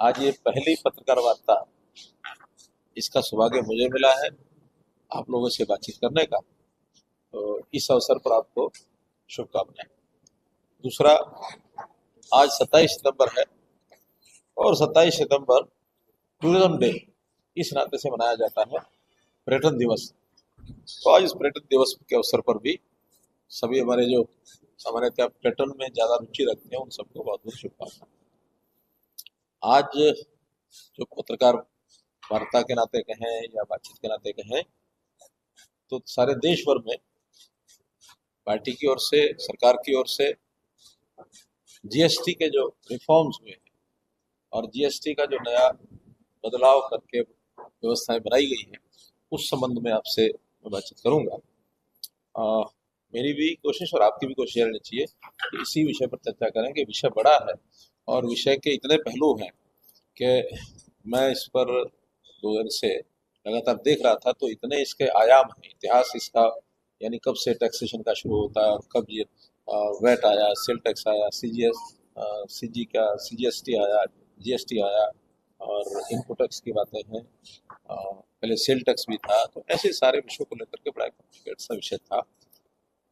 आज ये पहली पत्रकार वार्ता, इसका सौभाग्य मुझे मिला है आप लोगों से बातचीत करने का। तो इस अवसर पर आपको शुभकामनाएं। दूसरा, आज 27 सितंबर है और 27 सितंबर टूरिज्म डे इस नाते से मनाया जाता है, पर्यटन दिवस। तो आज इस पर्यटन दिवस के अवसर पर भी सभी हमारे जो सामान्यतः पर्यटन में ज़्यादा रुचि रखते हैं उन सबको बहुत बहुत शुभकामनाएं। आज जो पत्रकार वार्ता के नाते कहें या बातचीत के नाते कहें, तो सारे देश भर में पार्टी की ओर से, सरकार की ओर से जीएसटी के जो रिफॉर्म्स हुए हैं और जीएसटी का जो नया बदलाव करके व्यवस्थाएं बनाई गई हैं, उस संबंध में आपसे मैं बातचीत करूंगा। मेरी भी कोशिश और आपकी भी कोशिश रहनी चाहिए कि इसी विषय पर चर्चा करें कि विषय बड़ा है और विषय के इतने पहलू हैं कि मैं इस पर 2 दिन से लगातार देख रहा था, तो इतने इसके आयाम हैं, इतिहास इसका, यानी कब से टैक्सेशन का शुरू होता है और कब ये वैट आया, सेल टैक्स आया, सीजीएसटी आया, जीएसटी आया और इनपुट टैक्स की बातें हैं, पहले सेल टैक्स भी था। तो ऐसे सारे विषयों को लेकर के बड़ा कॉम्प्लिकेटेड सा विषय था,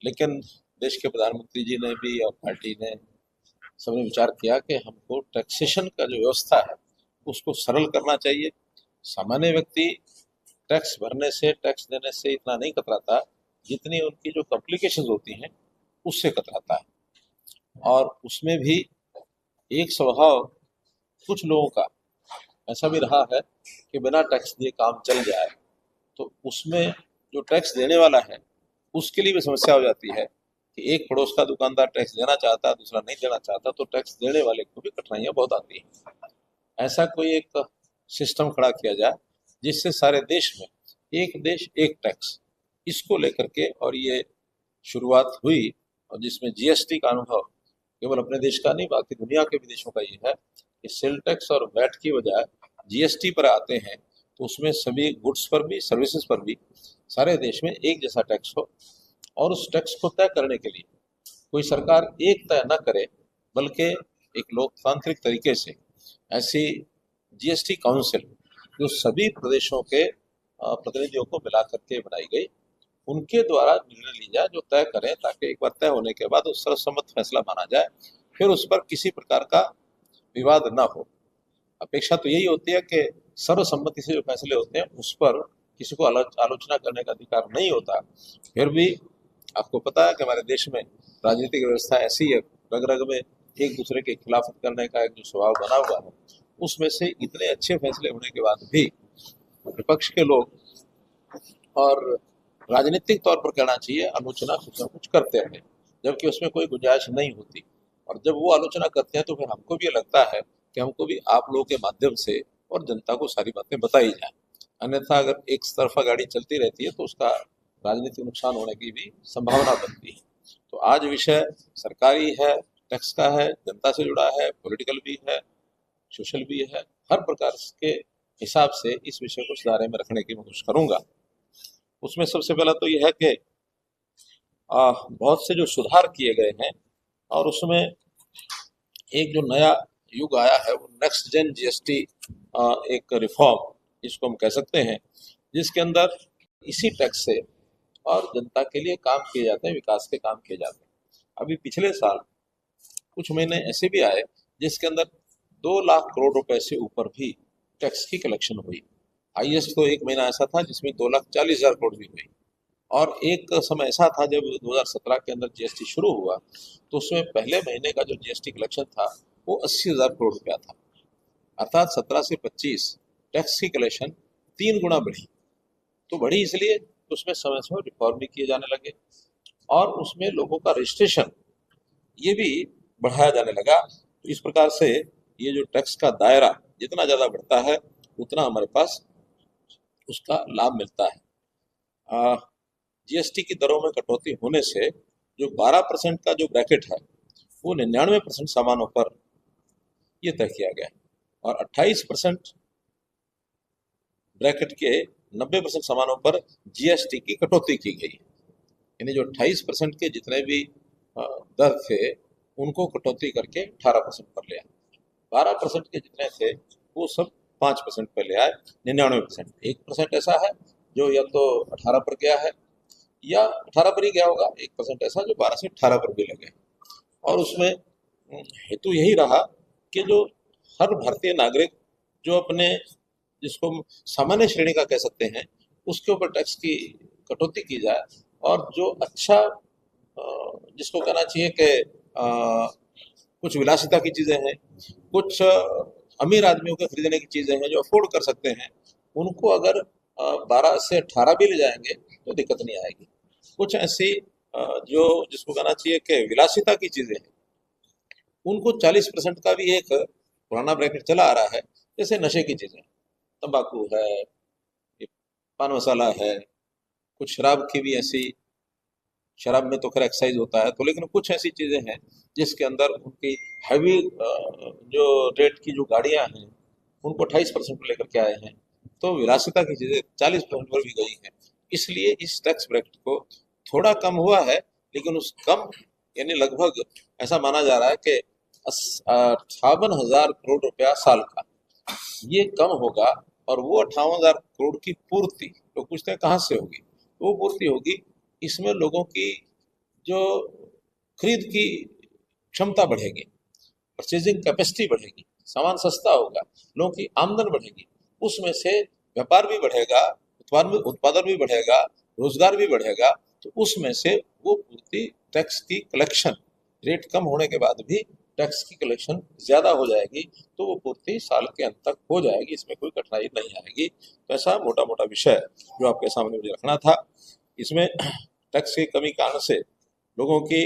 लेकिन देश के प्रधानमंत्री जी ने भी और पार्टी ने सबने विचार किया कि हमको टैक्सेशन का जो व्यवस्था है उसको सरल करना चाहिए। सामान्य व्यक्ति टैक्स भरने से, टैक्स देने से इतना नहीं कतराता जितनी उनकी जो कॉम्प्लिकेशंस होती हैं उससे कतराता है। और उसमें भी एक स्वभाव कुछ लोगों का ऐसा भी रहा है कि बिना टैक्स दिए काम चल जाए, तो उसमें जो टैक्स देने वाला है उसके लिए भी समस्या हो जाती है कि एक पड़ोस का दुकानदार टैक्स देना चाहता, दूसरा नहीं देना चाहता, तो टैक्स देने वाले को भी कठिनाइयां बहुत आती हैं। ऐसा कोई एक सिस्टम खड़ा किया जाए जिससे सारे देश में एक देश एक टैक्स, इसको लेकर के और ये शुरुआत हुई, और जिसमें जीएसटी का अनुभव केवल अपने देश का नहीं बाकी दुनिया के भी देशों का ये है कि सेल टैक्स और वैट की बजाय जीएसटी पर आते हैं, तो उसमें सभी गुड्स पर भी, सर्विसेज पर भी सारे देश में एक जैसा टैक्स हो। और उस टैक्स को तय करने के लिए कोई सरकार एक तय न करे, बल्कि एक लोकतांत्रिक तरीके से ऐसी जीएसटी काउंसिल जो सभी प्रदेशों के प्रतिनिधियों को मिला करके बनाई गई, उनके द्वारा निर्णय ली जाए जो तय करें, ताकि एक बार तय होने के बाद उस सर्वसम्मत फैसला माना जाए, फिर उस पर किसी प्रकार का विवाद ना हो। अपेक्षा तो यही होती है कि सर्वसम्मति से जो फैसले होते हैं उस पर किसी को आलोचना करने का अधिकार नहीं होता। फिर भी आपको पता है कि हमारे देश में राजनीतिक व्यवस्था ऐसी है, रग रग में एक दूसरे के खिलाफ करने का एक जो स्वभाव बना हुआ है, उसमें से इतने अच्छे फैसले होने के बाद भी विपक्ष के लोग, और राजनीतिक तौर पर कहना चाहिए, आलोचना कुछ ना कुछ करते हैं, जबकि उसमें कोई गुंजाइश नहीं होती। और जब वो आलोचना करते हैं तो फिर हमको भी ये लगता है कि हमको भी आप लोगों के माध्यम से और जनता को सारी बातें बताई जाए। अन्यथा अगर एक तरफा गाड़ी चलती रहती है तो उसका राजनीतिक नुकसान होने की भी संभावना बनती है। तो आज विषय सरकारी है, टैक्स का है, जनता से जुड़ा है, पॉलिटिकल भी है, सोशल भी है। हर प्रकार के हिसाब से इस विषय को इस दायरे में रखने की मैं कोशिश करूंगा। उसमें सबसे पहला तो यह है कि बहुत से जो सुधार किए गए हैं, और उसमें एक जो नया युग आया है वो नेक्स्ट जेन जीएसटी एक रिफॉर्म इसको हम कह सकते हैं, जिसके अंदर इसी टैक्स से और जनता के लिए काम किए जाते हैं, विकास के काम किए जाते हैं। अभी पिछले साल कुछ महीने ऐसे भी आए जिसके अंदर 2 लाख करोड़ रुपए से ऊपर भी टैक्स की कलेक्शन हुई। हाईएस्ट तो एक महीना ऐसा था जिसमें 2,40,000 करोड़ भी हुई। और एक समय ऐसा था जब 2017 के अंदर जीएसटी शुरू हुआ, तो उसमें पहले महीने का जो जीएसटी कलेक्शन था वो 80,000 करोड़ रुपया था। अर्थात 17 से 25 टैक्स की कलेक्शन 3 गुना बढ़ी। तो बढ़ी इसलिए उसमें समय समय रिफॉर्म भी किए जाने लगे, और उसमें लोगों का रजिस्ट्रेशन ये भी बढ़ाया जाने लगा। तो इस प्रकार से ये जो टैक्स का दायरा जितना ज़्यादा बढ़ता है उतना हमारे पास उसका लाभ मिलता है। जीएसटी की दरों में कटौती होने से जो 12% का जो ब्रैकेट है वो 99% सामानों पर ये तय किया गया, और 28% ब्रैकेट के 90% सामानों पर जीएसटी की कटौती की गई। यानी जो 28% के जितने भी दर थे उनको कटौती करके 18% कर लिया। 12% के जितने थे वो सब 5% पे ले आए। 99%, 1% ऐसा है जो या तो 18 पर गया है या 18 पर ही गया होगा, 1% ऐसा जो 12 से 18 पर भी लगे। और उसमें हेतु यही रहा कि जो हर भारतीय नागरिक जो अपने, जिसको सामान्य श्रेणी का कह सकते हैं, उसके ऊपर टैक्स की कटौती की जाए, और जो अच्छा जिसको कहना चाहिए कि कुछ विलासिता की चीज़ें हैं, कुछ अमीर आदमियों के खरीदने की चीज़ें हैं जो अफोर्ड कर सकते हैं, उनको अगर 12 से 18 भी ले जाएंगे तो दिक्कत नहीं आएगी। कुछ ऐसी जो जिसको कहना चाहिए कि विलासिता की चीज़ें हैं, उनको 40% का भी एक पुराना ब्रैकेट चला आ रहा है। जैसे नशे की चीज़ें, तंबाकू है, ये पान मसाला है, कुछ शराब की भी ऐसी, शराब में तो खैर एक्साइज होता है, तो लेकिन कुछ ऐसी चीज़ें हैं जिसके अंदर उनकी हैवी जो रेट की जो गाड़ियां हैं उनको 28% पर लेकर के आए हैं। तो विलासिता की चीज़ें 40% पर भी गई हैं। इसलिए इस टैक्स ब्रैकेट को थोड़ा कम हुआ है, लेकिन उस कम यानी लगभग ऐसा माना जा रहा है कि 58,000 करोड़ रुपया साल का ये कम होगा। और वो 58,000 करोड़ की पूर्ति लोग पूछते हैं कहाँ से होगी, तो वो पूर्ति होगी, इसमें लोगों की जो खरीद की क्षमता बढ़ेगी, परचेजिंग कैपेसिटी बढ़ेगी, सामान सस्ता होगा, लोगों की आमदन बढ़ेगी, उसमें से व्यापार भी बढ़ेगा, उत्पादन भी बढ़ेगा, रोजगार भी बढ़ेगा। तो उसमें से वो पूर्ति टैक्स की कलेक्शन, रेट कम होने के बाद भी टैक्स की कलेक्शन ज्यादा हो जाएगी, तो वो पूर्ति साल के अंत तक हो जाएगी, इसमें कोई कठिनाई नहीं आएगी। तो ऐसा मोटा मोटा विषय जो आपके सामने मुझे रखना था। इसमें टैक्स की कमी के कारण से लोगों की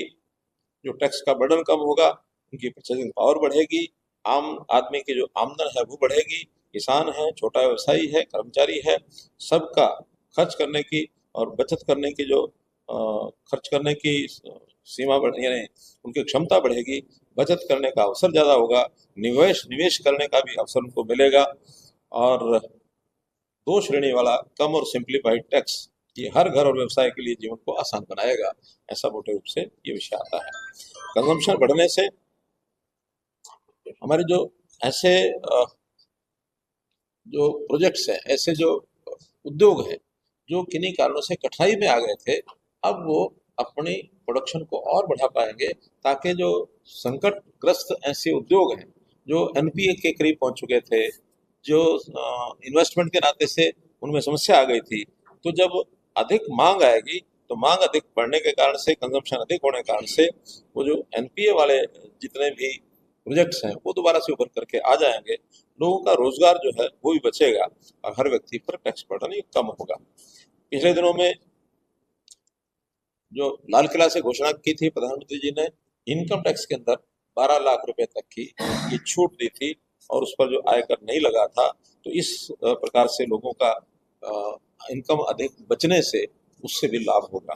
जो टैक्स का बर्डन कम होगा, उनकी परचेजिंग पावर बढ़ेगी, आम आदमी की जो आमदन है वो बढ़ेगी, किसान है, छोटा व्यवसायी है, कर्मचारी है, सबका खर्च करने की और बचत करने की जो खर्च करने की सीमा बढ़, यानी उनकी क्षमता बढ़ेगी, बचत करने का अवसर ज़्यादा होगा, निवेश निवेश करने का भी अवसर उनको मिलेगा। और दो श्रेणी वाला कम और सिंप्लीफाइड टैक्स ये हर घर और व्यवसाय के लिए जीवन को आसान बनाएगा, ऐसा मोटे रूप से ये विषय आता है। कंजम्पशन बढ़ने से हमारे जो ऐसे जो प्रोजेक्ट्स हैं, ऐसे जो उद्योग हैं जो किन्हीं कारणों से कठिनाई में आ गए थे, अब वो अपनी प्रोडक्शन को और बढ़ा पाएंगे, ताकि जो संकटग्रस्त ऐसे उद्योग हैं जो एनपीए के करीब पहुंच चुके थे, जो इन्वेस्टमेंट के नाते से उनमें समस्या आ गई थी, तो जब अधिक मांग आएगी तो मांग अधिक बढ़ने के कारण से, कंजम्पशन अधिक होने के कारण से, वो जो एनपीए वाले जितने भी प्रोजेक्ट्स हैं वो दोबारा से उभर करके आ जाएंगे, लोगों का रोजगार जो है वो भी बचेगा और हर व्यक्ति पर टैक्स बर्डन कम होगा। पिछले दिनों में जो लाल किला से घोषणा की थी प्रधानमंत्री जी ने, इनकम टैक्स के अंदर 12 लाख रुपए तक की ये छूट दी थी, और उस पर जो आयकर नहीं लगा था, तो इस प्रकार से लोगों का इनकम अधिक बचने से उससे भी लाभ होगा।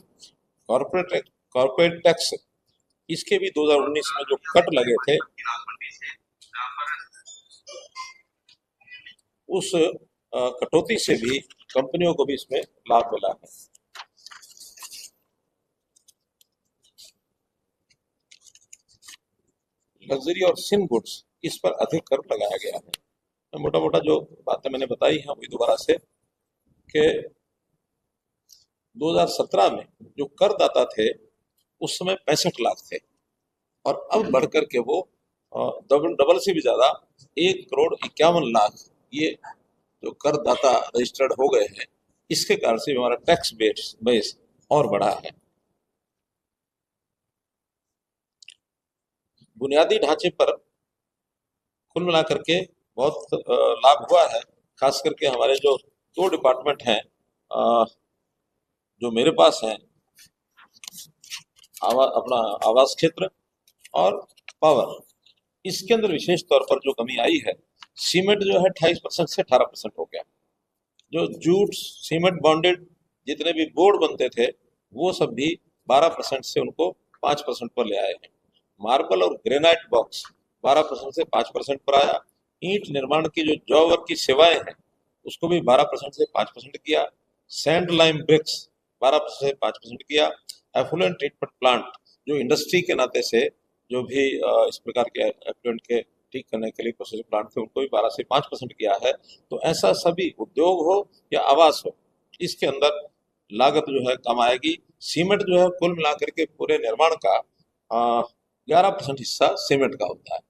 कॉर्पोरेट टैक्स, इसके भी 2019 में जो कट लगे थे, उस कटौती से भी कंपनियों को भी इसमें लाभ मिला है। लग्जरी और सिन गुड्स, इस पर अधिक कर लगाया गया है। मोटा मोटा जो बातें मैंने बताई हैं वही दोबारा से, कि 2017 में जो करदाता थे उस समय 65 लाख थे, और अब बढ़कर के वो डबल से भी ज्यादा 1,51,00,000 ये जो करदाता रजिस्टर्ड हो गए हैं। इसके कारण से हमारा टैक्स बेस और बढ़ा है। बुनियादी ढांचे पर कुल मिलाकर के बहुत लाभ हुआ है। खास करके हमारे जो दो डिपार्टमेंट हैं जो मेरे पास हैं, अपना आवास क्षेत्र और पावर, इसके अंदर विशेष तौर पर जो कमी आई है, सीमेंट जो है 28% से 18% हो गया। जो जूट सीमेंट बॉन्डेड जितने भी बोर्ड बनते थे वो सब भी 12% से उनको 5% पर ले आए हैं। मार्बल और ग्रेनाइट बॉक्स 12% से 5% पर आया। ईंट निर्माण की जो जॉब वर्क की सेवाएं हैं उसको भी 12% से 5% किया। सैंड लाइम ब्रिक्स 12% से 5% किया। एफुलेंट ट्रीटमेंट प्लांट जो इंडस्ट्री के नाते से जो भी इस प्रकार के एफुलेंट के ठीक करने के लिए प्रोसेसिंग प्लांट थे उनको भी 12 से 5% किया है। तो ऐसा सभी उद्योग हो या आवास हो, इसके अंदर लागत जो है कम आएगी। सीमेंट जो है कुल मिलाकर के पूरे निर्माण का 11% हिस्सा सीमेंट का होता है।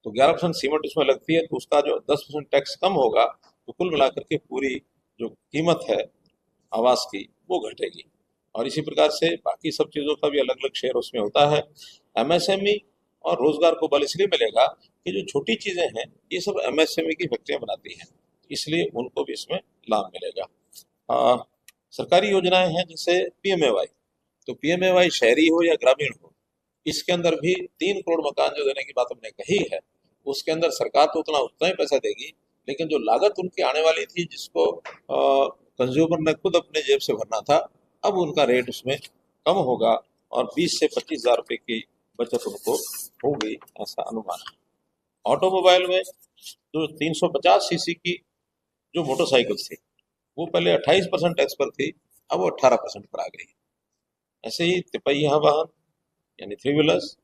तो 11% सीमेंट उसमें लगती है, तो उसका जो 10% टैक्स कम होगा, तो कुल मिलाकर के पूरी जो कीमत है आवास की वो घटेगी। और इसी प्रकार से बाकी सब चीज़ों का भी अलग अलग शेयर उसमें होता है। एमएसएमई और रोजगार को बल इसलिए मिलेगा कि जो छोटी चीज़ें हैं ये सब एमएसएमई की फैक्ट्रियां बनाती हैं, इसलिए उनको भी इसमें लाभ मिलेगा। आ, सरकारी योजनाएं हैं जैसे पीएमएवाई। तो पीएमएवाई शहरी हो या ग्रामीण हो, इसके अंदर भी 3 करोड़ मकान जो देने की बात हमने कही है, उसके अंदर सरकार तो उतना ही पैसा देगी, लेकिन जो लागत उनकी आने वाली थी जिसको कंज्यूमर ने खुद अपने जेब से भरना था, अब उनका रेट उसमें कम होगा और 20 से 25 हज़ार रुपये की बचत उनको होगी, ऐसा अनुमान है। ऑटोमोबाइल में जो 350 सीसी की जो मोटरसाइकिल थी वो पहले 28% टैक्स पर थी, अब वो 18% पर आ गई। ऐसे ही तिपहिया वाहन यानी थ्री व्हीलर्स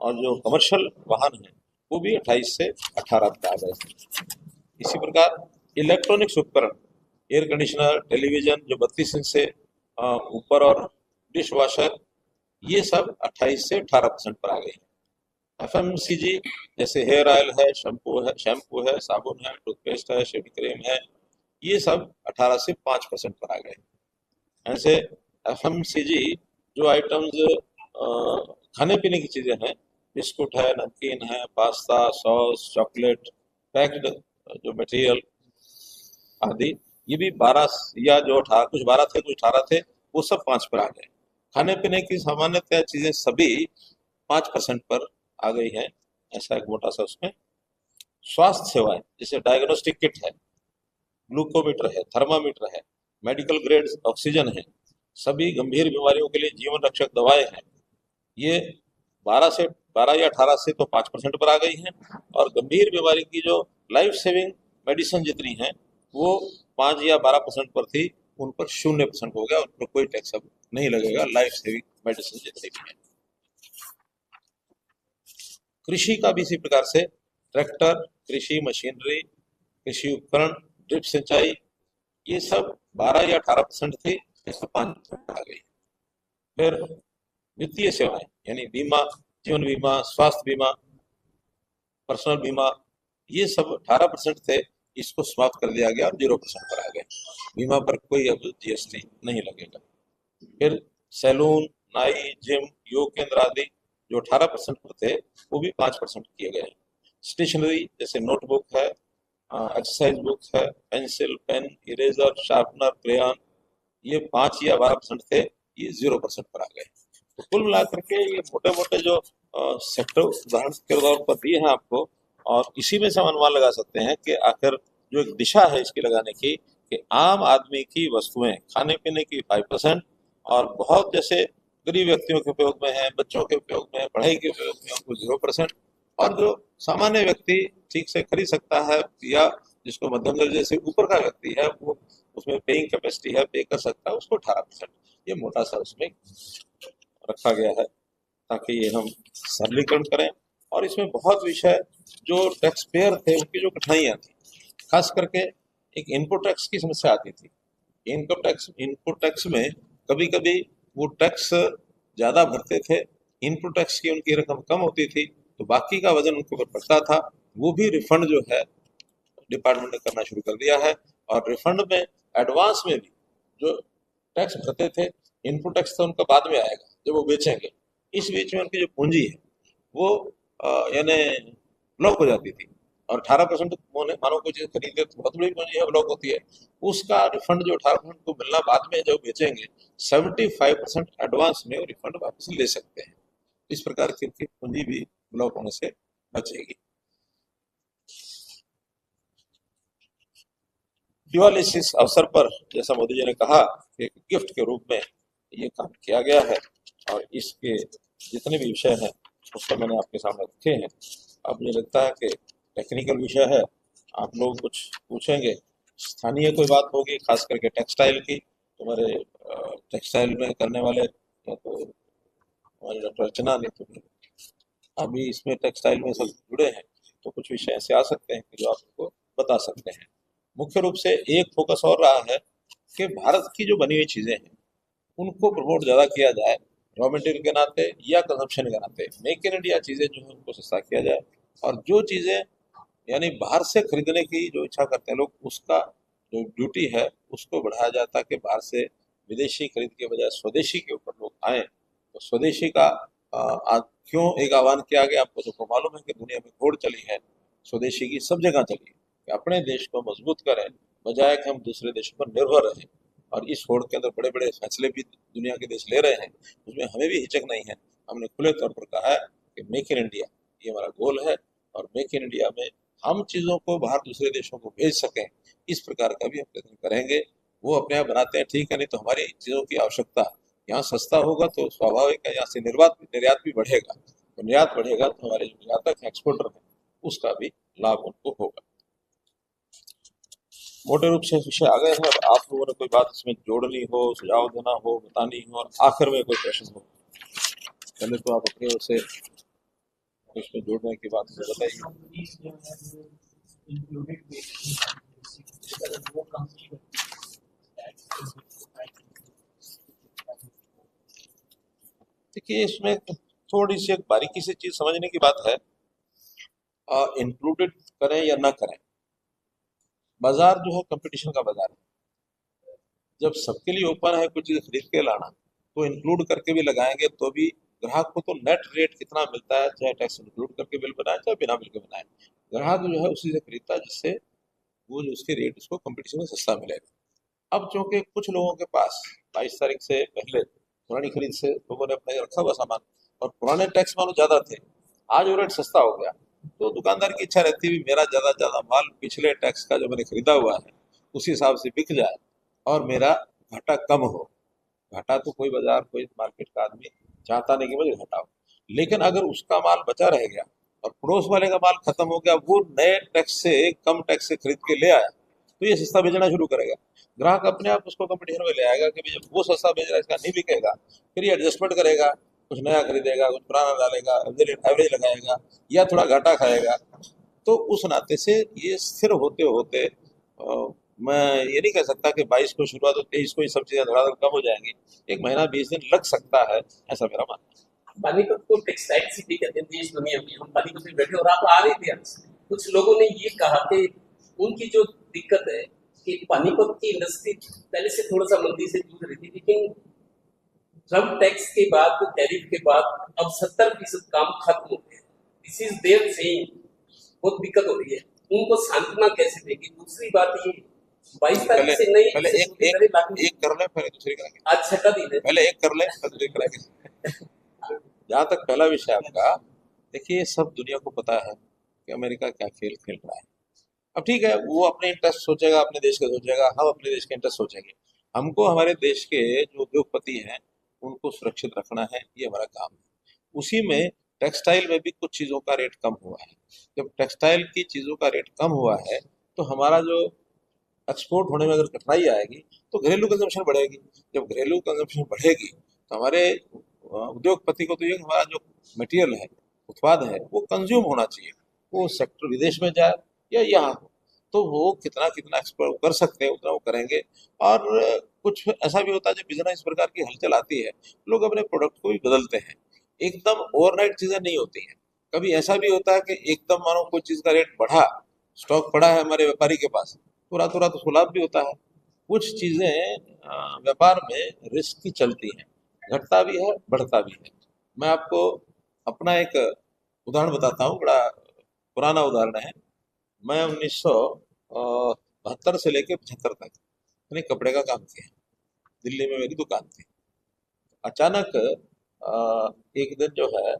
और जो कमर्शियल वाहन हैं वो भी 28 से 18 तक आ गए। इसी प्रकार इलेक्ट्रॉनिक्स उपकरण, एयर कंडीशनर, टेलीविजन जो 32 इंच से ऊपर और डिश वॉशर, ये सब 28 से 18% पर आ गई। एफएमसीजी जैसे हेयर ऑयल है, शैम्पू है, साबुन है, टूथपेस्ट है, शेविंग क्रीम है, ये सब 18 से 5% पर आ गए। ऐसे एफएमसीजी जो आइटम्स खाने पीने की चीज़ें हैं, बिस्कुट है, नमकीन है, पास्ता, सॉस, चॉकलेट, पैक्ड जो मटेरियल आदि, ये भी 12 या जो 18, कुछ 12 थे कुछ 18 थे, वो सब 5 पर आ गए। खाने पीने की सामान्यतः चीज़ें सभी 5% पर आ गई हैं, ऐसा एक मोटा सा उसमें। स्वास्थ्य सेवाएं जैसे डायग्नोस्टिक किट है, ग्लूकोमीटर है, थर्मामीटर है, मेडिकल ग्रेड ऑक्सीजन है, सभी गंभीर बीमारियों के लिए जीवन रक्षक दवाएं हैं, ये 12 या 18 से तो 5% पर आ गई हैं। और गंभीर बीमारी की जो लाइफ सेविंग मेडिसिन जितनी हैं वो 5 या 12% पर थी, उन पर 0% हो गया, उन पर कोई टैक्स अब नहीं लगेगा लाइफ सेविंग मेडिसिन जितनी भी है। कृषि का भी इसी प्रकार से ट्रैक्टर, कृषि मशीनरी, कृषि उपकरण, ड्रिप सिंचाई, ये सब 12 या 18% थे, ये सब 5% आ गई। फिर वित्तीय सेवाएं यानी बीमा, जीवन बीमा, स्वास्थ्य बीमा, पर्सनल बीमा, ये सब 18% थे, इसको समाप्त कर दिया गया और 0% पर आ गए। बीमा पर कोई अब जीएसटी नहीं लगेगा। फिर सैलून, नाई, जिम, योग केंद्र आदि जो 18% पर थे वो भी 5% किए गए। स्टेशनरी जैसे नोटबुक है, एक्सरसाइज बुक है, pencil, pen, eraser, sharpener, crayon, ये 5 या 12% थे, ये 0% पर आ गए। तो कुल मिलाकर के ये मोटे मोटे जो सेक्टर उदाहरण के तौर पर दिए हैं आपको, और इसी में से हम अनुमान लगा सकते हैं कि आखिर जो एक दिशा है इसकी लगाने की, कि आम आदमी की वस्तुएं खाने पीने की 5%, और बहुत जैसे गरीब व्यक्तियों के उपयोग में है, बच्चों के उपयोग में है, पढ़ाई के उपयोग में, उनको 0%, और जो सामान्य व्यक्ति ठीक से खरीद सकता है या जिसको मध्यम दर्जे से ऊपर का व्यक्ति है वो उसमें पेइंग कैपेसिटी है, पे कर सकता है, उसको 18%, ये मोटा सा उसमें रखा गया है ताकि ये हम सरलीकरण करें। और इसमें बहुत विषय जो टैक्स पेयर थे उनकी जो कठिनाइयाँ थी, खास करके एक इनपुट टैक्स की समस्या आती थी। इनपुट टैक्स में कभी कभी वो टैक्स ज़्यादा भरते थे, इनपुट टैक्स की उनकी रकम कम होती थी, तो बाकी का वजन उनके ऊपर पड़ता था। वो भी रिफंड जो है डिपार्टमेंट ने करना शुरू कर दिया है। और रिफंड में एडवांस में भी जो टैक्स भरते थे, इनपुट टैक्स तो उनका बाद में आएगा जब वो बेचेंगे, इस बीच में उनकी जो पूंजी है वो यानी ब्लॉक हो जाती थी। और 18% मानो कोई चीज खरीदे तो बहुत बड़ी पूंजी है, ब्लॉक होती है, उसका रिफंड जो 18% को मिलना बाद में जब बेचेंगे, 75% एडवांस में रिफंड वापस ले सकते हैं। इस प्रकार की उनकी पूंजी भी ब्लॉक होने से बचेगी। दिवाली इस अवसर पर जैसा मोदी जी ने कहा कि गिफ्ट के रूप में ये काम किया गया है, और इसके जितने भी विषय हैं उसको मैंने आपके सामने रखे हैं। अब मुझे लगता है कि टेक्निकल विषय है, आप लोग कुछ पूछेंगे, स्थानीय कोई बात होगी खास करके टेक्सटाइल की, तुम्हारे टेक्सटाइल में करने वाले या तो हमारे डॉक्टर अर्चना, नहीं तो अभी इसमें टेक्सटाइल में सब जुड़े हैं, तो कुछ विषय ऐसे आ सकते हैं कि जो आपको बता सकते हैं। मुख्य रूप से एक फोकस और रहा है कि भारत की जो बनी हुई चीज़ें हैं उनको प्रमोट ज़्यादा किया जाए, रॉ मटेरियल के नाते या कंजम्पशन के नाते। मेक इन इंडिया चीज़ें जो है उनको सस्ता किया जाए, और जो चीज़ें यानी बाहर से खरीदने की जो इच्छा करते हैं लोग, उसका जो ड्यूटी है उसको बढ़ाया जाए, ताकि बाहर से विदेशी खरीद के बजाय स्वदेशी के ऊपर लोग आए। तो स्वदेशी का आज क्यों एक आह्वान किया गया, आपको सबको मालूम है कि दुनिया में होड़ चली है स्वदेशी की, सब जगह चली है कि अपने देश को मजबूत करें बजाय कि हम दूसरे देशों पर निर्भर रहें। और इस होड़ के अंदर बड़े बड़े फैसले भी दुनिया के देश ले रहे हैं, उसमें हमें भी हिचक नहीं है। हमने खुले तौर पर कहा है कि मेक इन इंडिया ये हमारा गोल है, और मेक इन इंडिया में हम चीज़ों को बाहर दूसरे देशों को भेज सकें, इस प्रकार का भी हम प्रयत्न करेंगे। वो अपने यहाँ बनाते हैं ठीक है, नहीं तो हमारी चीज़ों की आवश्यकता, यहाँ सस्ता होगा तो स्वाभाविक है यहाँ से निर्यात भी बढ़ेगा, तो निर्यात बढ़ेगा तो हमारे जो निर्यातक हैं, एक्सपोर्टर हैं, उसका भी लाभ उनको होगा। मोटे रूप से विषय आ गए हैं। अब आप लोगों ने कोई बात इसमें जोड़नी हो, सुझाव देना हो, बतानी हो, और आखिर में कोई प्रश्न हो, पहले तो आप अपनी ओर से इसमें जोड़ने की बात से बताइए। देखिए, इसमें थोड़ी सी एक बारीकी से चीज समझने की बात है, इंक्लूडेड करें या ना करें। बाजार जो है कंपटीशन का बाजार है, जब सबके लिए ओपन है कुछ चीज खरीद के लाना, तो इंक्लूड करके भी लगाएंगे तो भी ग्राहक को तो नेट रेट कितना मिलता है, चाहे टैक्स इंक्लूड करके बिल बनाए चाहे बिना बिल के बनाए, ग्राहक जो है उसी से खरीदता है जिससे वो जो उसके रेट उसको कंपटीशन में सस्ता मिलेगा। अब चूंकि कुछ लोगों के पास 22 तारीख से पहले पुरानी खरीद से लोगों ने अपने रखा हुआ सामान, और पुराने टैक्स मानो ज्यादा थे, आज वो रेट सस्ता हो गया, तो दुकानदार की इच्छा रहती है मेरा ज्यादा से ज्यादा माल पिछले टैक्स का जो मैंने खरीदा हुआ है उसी हिसाब से बिक जाए और मेरा घाटा कम हो। घाटा तो कोई बाजार कोई मार्केट का आदमी चाहता नहीं कि मुझे घाटा हो, लेकिन अगर उसका माल बचा रह गया और पड़ोस वाले का माल खत्म हो गया, वो नए टैक्स से कम टैक्स से खरीद के ले आया, तो ये सस्ता बेचना शुरू करेगा। ग्राहक अपने आप उसको कंपटीशन में ले आएगा कि जब वो सस्ता बेच रहा है इसका नहीं बिकेगा, फिर ये एडजस्टमेंट करेगा, कुछ नया खरीदेगा, कुछ पुराना डालेगा, एवरेज लगाएगा या थोड़ा घाटा खाएगा। तो उस नाते से ये स्थिर होते होते मैं ये नहीं कह सकता कि 22 को शुरुआत हो 23 को ये सब चीजें धड़ाधड़ कम हो जाएंगी, एक महीना 20 दिन लग सकता है, ऐसा मेरा मानना है। पानीपत को टेक्सटाइल सिटी कहते हैं देश दुनिया में। हम पानीपत में बैठे और आप आ रहे थे यहाँ से, कुछ लोगों ने ये कहा कि उनकी जो दिक्कत है कि पानीपत की इंडस्ट्री पहले से थोड़ा सा मंदी से जूझ रही थी, लेकिन ट्रम्प टैक्स के बाद, टैरिफ के बाद अब 70% काम खत्म हो गया। दिस इज देयर सेइंग, बहुत दिक्कत हो रही है, उनको सांत्वना कैसे देगी? दूसरी बात ये 22 तारीख से नई पहले एक कर ले फिर दूसरी करेंगे। आज 6 दिन है, पहले एक कर ले फिर दूसरी करेंगे। जहाँ तक पहला विषय आपका, देखिए सब दुनिया को पता है कि अमेरिका क्या खेल खेल रहा है। अब ठीक है, वो अपने इंटरेस्ट सोचेगा, अपने देश का सोचेगा, हम अपने देश के इंटरेस्ट सोचेंगे। हमको हमारे देश के जो उद्योगपति हैं उनको सुरक्षित रखना है, ये हमारा काम है। उसी में टेक्सटाइल में भी कुछ चीज़ों का रेट कम हुआ है। जब टेक्सटाइल की चीज़ों का रेट कम हुआ है तो हमारा जो एक्सपोर्ट होने में अगर कठिनाई आएगी तो घरेलू कंजम्पशन बढ़ेगी। जब घरेलू कंजम्पशन बढ़ेगी तो हमारे उद्योगपति को तो ये हमारा जो मटेरियल है, उत्पाद है, वो कंज्यूम होना चाहिए, वो सेक्टर विदेश में जाए या यहाँ हो, तो वो कितना कितना एक्सपोर्ट कर सकते हैं उतना वो करेंगे। और कुछ ऐसा भी होता है जब बिजनेस इस प्रकार की हलचल आती है, लोग अपने प्रोडक्ट को भी बदलते हैं, एकदम ओवरनाइट चीजें नहीं होती हैं। कभी ऐसा भी होता है कि एकदम मानो कोई चीज का रेट बढ़ा, स्टॉक पड़ा है हमारे व्यापारी के पास, तो रातों रात उसको लाभ भी होता है। कुछ चीजें व्यापार में रिस्क की चलती हैं, घटता भी है बढ़ता भी है। मैं आपको अपना एक उदाहरण बताता हूँ, बड़ा पुराना उदाहरण है। मैं 1972 से लेकर 75 तक मैंने कपड़े का काम किया, दिल्ली में मेरी दुकान थी। अचानक एक दिन जो है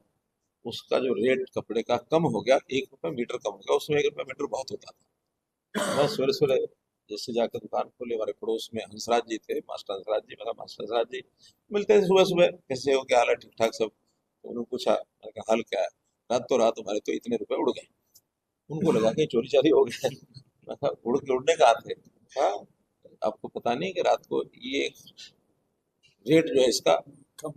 उसका जो रेट कपड़े का कम हो गया, 1 रुपये मीटर कम हो गया। उसमें 1 रुपया मीटर बहुत होता था। मैं सवेरे सवेरे जैसे जाकर दुकान खोले, हमारे पड़ोस में हंसराज जी थे, मास्टर हंसराज जी, मेरा मास्टर हंसराज जी मिलते थे सुबह सुबह, कैसे हो, क्या हाल है, ठीक ठाक सब। तो उन्होंने पूछा, मैंने कहा हाल क्या है, रात हमारे तो इतने रुपए उड़ गए। उनको लगा कि चोरी चारी हो गया। मैं कहा उड़ने कहाँ थे? कहा आपको पता नहीं कि रात को ये रेट जो है इसका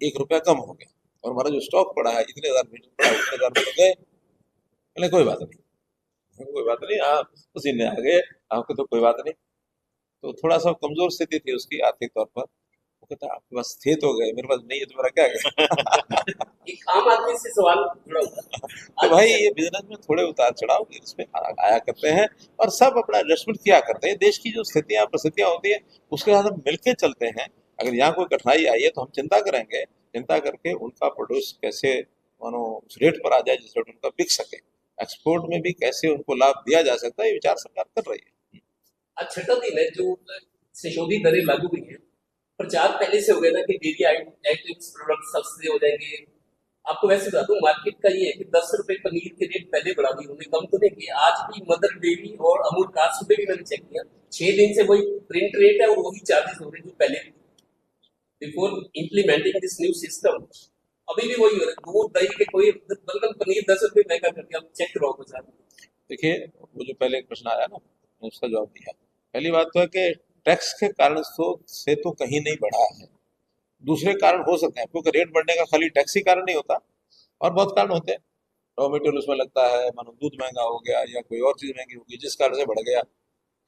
1 रुपया कम हो गया और हमारा जो स्टॉक पड़ा है इतने हजार मीटर पड़ा, उतने हजार मीटर गए। मैंने कोई बात नहीं, कोई बात नहीं, आप उसी में आ गए, आपको तो कोई बात नहीं। तो थोड़ा सा कमजोर स्थिति थी उसकी आर्थिक तौर पर। वो कहता आपके पास थे तो गए, मेरे पास नहीं है तो मेरा क्या गया। एक आम आदमी से सवाल जुड़ा हुआ है। तो आज भाई जैसे ये बिजनेस में थोड़े उतार चढ़ाव इसमें आया करते हैं, और सब अपना एडजस्टमेंट किया करते हैं। देश की जो स्थितियां परिस्थितियां होती है उसके साथ हम मिलके चलते हैं। अगर यहाँ कोई कठिनाई आई है तो हम चिंता करेंगे, चिंता करके उनका प्रोड्यूस कैसे मानो उस रेट पर आ जाए जिस रेट उनका बिक सके, एक्सपोर्ट में भी कैसे उनको लाभ दिया जा सकता है, ये विचार सरकार कर रही है। आज छठा दिन है जो संशोधित दरें लागू हुई है। प्रचार पहले से हो गया ना कि डेयरी आइटम्स प्रोडक्ट सस्ते हो जाएंगे। आपको वैसे बता दूं, मार्केट का ये है कि 10 रुपए पनीर के रेट पहले बढ़ा दिए, उन्हें कम तो नहीं किया। आज भी मदर डेयरी और अमूल का सुबह भी मैंने चेक किया, 6 दिन से वही प्रिंट रेट है और वही चार्जेस हो रहे जो पहले before implementing this new system. अभी भी वही हो रहा है, दूध दही के कोई बल्कि पनीर 10 रुपए महंगा कर दिया। आप चेक करो बाजार में। देखिए, वो जो पहले एक प्रश्न आया ना, मैंने उसका जवाब दिया। पहली बात तो है कि टैक्स के कारण से तो कहीं नहीं बढ़ा है, दूसरे कारण हो सकते हैं, क्योंकि रेट बढ़ने का खाली टैक्स ही कारण नहीं होता, और बहुत कारण होते हैं। रॉ मटेरियल उसमें लगता है, मानो दूध महंगा हो गया या कोई और चीज़ महंगी होगी जिस कारण से बढ़ गया।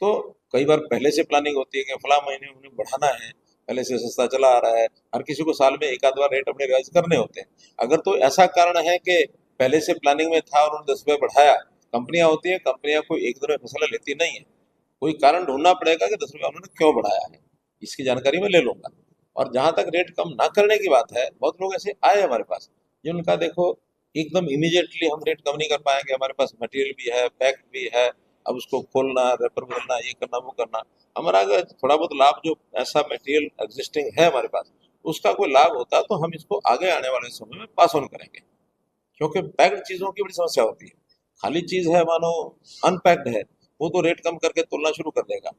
तो कई बार पहले से प्लानिंग होती है कि फला महीने उन्हें बढ़ाना है, पहले से सस्ता चला आ रहा है, हर किसी को साल में एक आध बार रेट अपने रिवाइज करने होते हैं। अगर तो ऐसा कारण है कि पहले से प्लानिंग में था और उन्होंने 10 रुपये बढ़ाया, कंपनियां होती है, कंपनियां कोई एक दिन में फैसला लेती नहीं है, कोई कारण ढूंढना पड़ेगा कि 10 रुपये उन्होंने क्यों बढ़ाया है, इसकी जानकारी मैं ले लूंगा। और जहां तक रेट कम ना करने की बात है, बहुत लोग ऐसे आए हमारे पास जिनका देखो एकदम इमीडिएटली हम रेट कम नहीं कर पाएंगे, हमारे पास मटेरियल भी है, पैक भी है, अब उसको खोलना, रेपर बदलना, ये करना वो करना। हमारा अगर थोड़ा बहुत लाभ जो ऐसा मटेरियल एग्जिस्टिंग है हमारे पास, उसका कोई लाभ होता तो हम इसको आगे आने वाले समय में पास ऑन करेंगे। क्योंकि पैक्ड चीज़ों की बड़ी समस्या होती है। खाली चीज़ है मानो अनपैक्ड है, वो तो रेट कम करके तोलना शुरू कर देगा।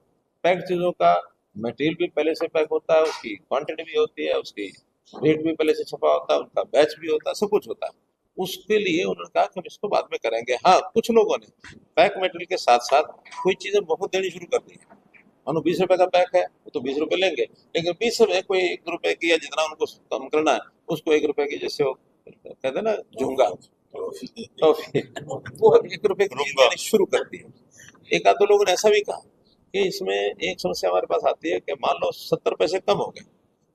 पैक्ड चीज़ों का मटेरियल भी पहले से पैक होता है, उसकी क्वांटिटी भी होती है, उसकी रेट भी पहले से छपा होता है, उनका बैच भी होता है, सब कुछ होता है। उसके लिए उन्होंने कहा कि हम इसको बाद में करेंगे। हाँ, कुछ लोगों ने पैक मटेरियल के साथ साथ कोई चीज़ें बहुत देनी शुरू कर दी है। मानो 20 रुपए का पैक है, वो तो 20 रुपए लेंगे, लेकिन 20 रुपए कोई 1 रुपए की या जितना उनको कम करना है उसको 1 रुपए की, जैसे वो कहते हैं ना झूंगा, तो वो 1 रुपए की चीज देनी शुरू कर दी है। एक आध दो लोगों ने ऐसा भी कहा कि इसमें एक समस्या हमारे पास आती है कि मान लो 70 पैसे कम हो गए,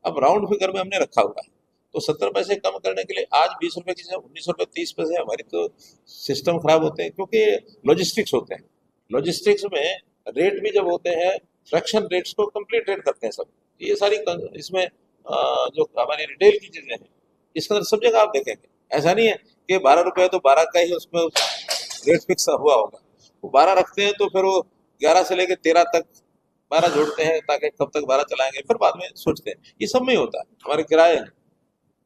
अब राउंड फिगर में हमने रखा हुआ है, तो 70 पैसे कम करने के लिए आज 20 रुपए की जगह 19 रुपए 30 पैसे, हमारी तो सिस्टम खराब होते हैं, क्योंकि लॉजिस्टिक्स होते हैं। लॉजिस्टिक्स में रेट भी जब होते हैं, फ्रैक्शन रेट्स को कंप्लीट रेट करते हैं सब। ये सारी इसमें जो हमारी रिटेल की चीजें हैं, इसके अंदर सब जगह आप देखेंगे ऐसा नहीं है कि 12 रुपए तो 12 का ही उसमें रेट फिक्स हुआ होगा। वो 12 रखते हैं तो फिर वो 11 से लेकर 13 तक 12 जोड़ते हैं ताकि कब तक 12 चलाएंगे, फिर बाद में सोचते हैं। ये सब में ही होता है। हमारे किराए हैं,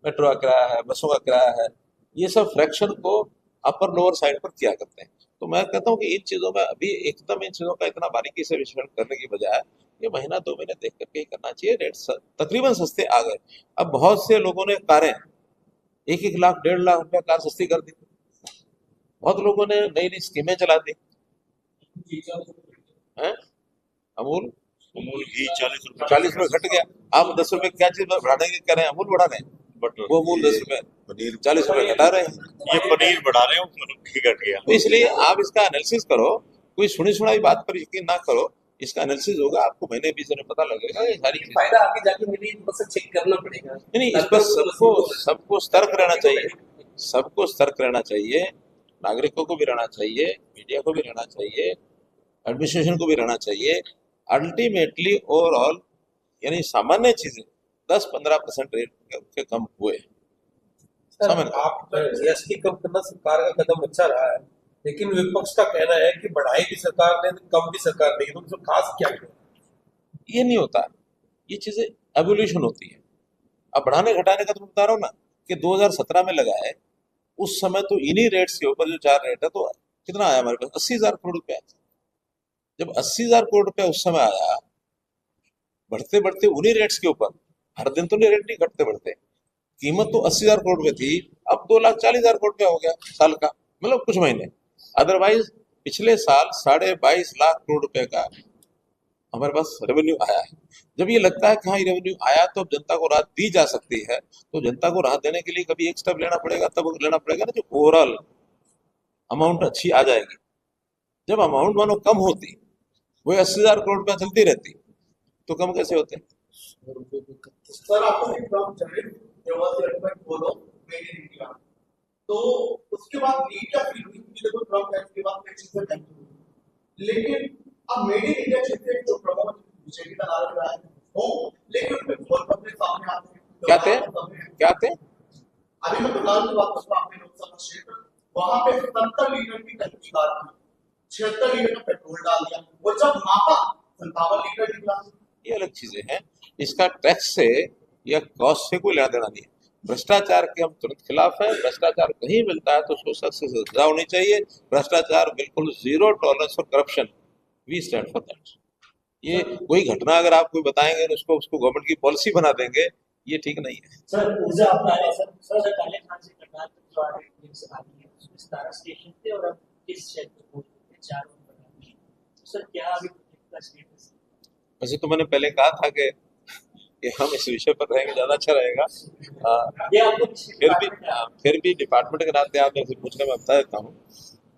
मेट्रो का किराया है, बसों का किराया है, ये सब फ्रैक्शन को अपर लोअर साइड पर किया करते हैं। तो मैं कहता हूँ कि इन चीज़ों में अभी एकदम इन चीज़ों का इतना बारीकी से विश्लेषण करने की बजाय ये महीना 2 महीने देख करके ही करना चाहिए। रेट तकरीबन सस्ते आ गए। अब बहुत से लोगों ने कारें 1-1 लाख 1.5 लाख रुपया कार सस्ती कर दी, बहुत लोगों ने नई नई स्कीमें चला दी हैं। अमूल अमूल घी 40 रुपए 40 रुपए घट गया, आप 10 रुपए क्या चीज बढ़ाने की कह रहे हैं, अमूल बढ़ा रहे हैं, बटर, वो अमूल 10 रुपए पनीर 40 रुपए घटा रहे हैं। ये पनीर बढ़ा रहे हो, घी घट गया। तो इसलिए आप इसका एनालिसिस करो, कोई सुनी सुनाई बात पर यकीन ना करो, इसका एनालिसिस होगा, आपको महीने 20 दिन में पता लगेगा ये सारी चीजें। फायदा आगे जाके मिले तो बस चेक करना पड़ेगा। नहीं नहीं, इस पर सबको सतर्क रहना चाहिए, सबको सतर्क रहना चाहिए, नागरिकों को भी रहना चाहिए, मीडिया को भी रहना चाहिए, एडमिनिस्ट्रेशन को भी रहना चाहिए। अल्टीमेटली ओवरऑल यानी सामान्य चीजें 10-15% रेट के कम हुए। सर, आप जीएसटी कम करना सरकार का कदम अच्छा रहा है, लेकिन विपक्ष का कहना है कि बढ़ाई भी सरकार ने तो कम भी सरकार ने, तो खास क्या है? ये नहीं होता, ये चीजें एवोल्यूशन होती है। अब बढ़ाने घटाने का तो मैं बता रहा हूँ ना कि 2017 में लगा है, उस समय तो इन्हीं रेट्स के ऊपर जो 4 रेट है, तो कितना आया हमारे पास, 80,000 करोड़ रुपया। जब 80,000 करोड़ रुपया उस समय आया, बढ़ते बढ़ते उन्हीं रेट्स के ऊपर, हर दिन तो नहीं रेट नहीं घटते बढ़ते, कीमत तो 80,000 करोड़ रुपए थी, अब 2,40,000 करोड़ रुपया हो गया साल का, मतलब कुछ महीने। अदरवाइज पिछले साल 22.5 लाख करोड़ रुपए का हमारे पास रेवेन्यू आया है। जब ये लगता है कि हाँ ये रेवेन्यू आया तो अब जनता को राहत दी जा सकती है, तो जनता को राहत देने के लिए कभी एक स्टेप लेना पड़ेगा, तब लेना पड़ेगा ना जो ओवरऑल अमाउंट अच्छी आ जाएगी। जब अमाउंट मानो कम होती, वही 80,000 करोड़ रुपया चलती रहती, तो कम कैसे होते? सर आपको एक बात जाने बोलो मेड इन इंडिया, तो उसके बाद मीडिया फील हुई कि देखो ट्रम्प है, उसके बाद चीजें नहीं हुई, लेकिन अब मेड इन इंडिया चीजें जो प्रमोट बीजेपी का नारा लगा है हो, लेकिन उसमें बहुत अपने सामने आते हैं क्या थे? क्या थे? अभी मैं बंगाल की बात करूँ, आपने लोकसभा क्षेत्र वहां पे 70 लीटर की टंकी कार थी, 76 लीटर का पेट्रोल डाल दिया, वो जब मापा 57 लीटर निकला। ये अलग चीजें हैं। इसका टैक्स से या कॉस्ट से कोई लेना देना नहीं है। भ्रष्टाचार के हम तुरंत खिलाफ है। भ्रष्टाचार कहीं मिलता है तो उसको सख्त से सजा होनी चाहिए। भ्रष्टाचार बिल्कुल zero tolerance for corruption, we stand for that. ये कोई घटना अगर आप कोई बताएंगे और उसको उसको गवर्नमेंट की पॉलिसी बना देंगे, ये ठीक नहीं है। सर ऊर्जा अपना सर काले खान से करनाल तक जो आ रही है उसमें 17 स्टेशन थे और अब किस क्षेत्र को 4 बना दिए। सर क्या अभी प्रोजेक्ट का स्टेटस? वैसे तो मैंने पहले कहा था कि हम इस विषय पर रहेंगे ज्यादा अच्छा रहेगा। ये आपको फिर भी डिपार्टमेंट के नाते आप ऐसे पूछने में बता देता हूँ